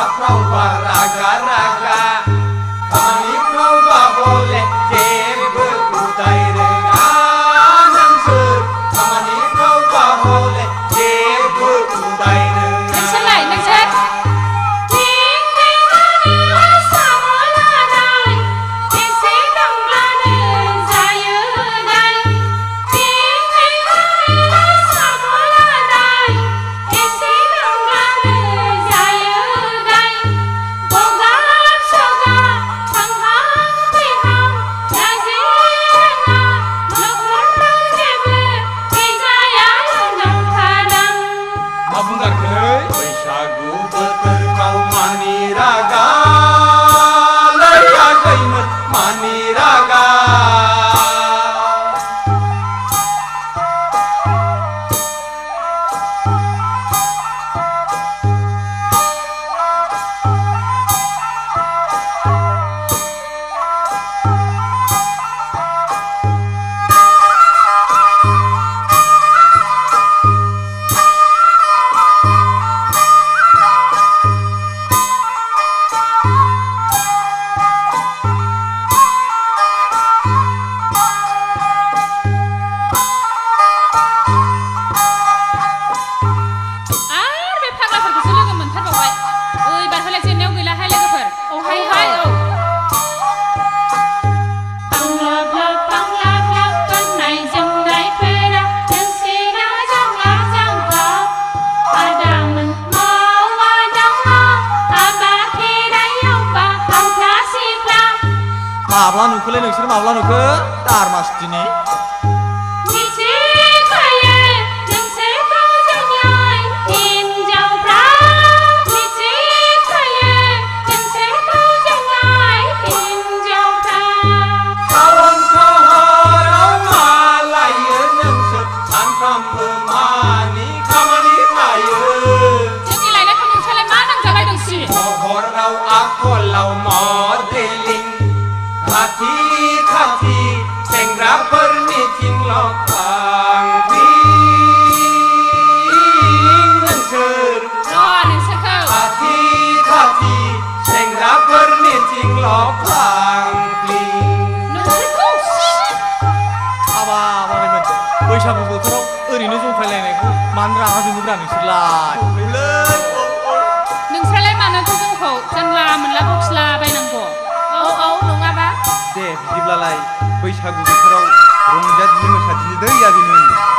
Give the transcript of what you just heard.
हाबाफ्रावबा रागा रागा खामानिफ्रावबा हले जेबो उदाय रोङा नोंसोर खामानिफ्रावबा हले जेबो उदाय रोङा नोंसोरलाय नोंसोर माब्ला नुखोलै नोंसोर माब्ला नुखो दारमासुथिनि खाथि खाथि सेंग्राफोरनि थिंल'खां नोंसोर खाथि खाथि सेंग्राफोरनि थिंल'खां हाबाबायमोन बैसागु बोथोराव ओरैनो जंखायलायनायखौ मानो रागा जोङोब्रा नोंसोरलाय नोंस्रालाय मानोथो जोंखौ जानला मोनला बखिलाबायनांगौ औ नङाबा दे बिदिब्लालाय बैसागु बोथोराव रंजादिनि मोसादिनि दै आबिमोन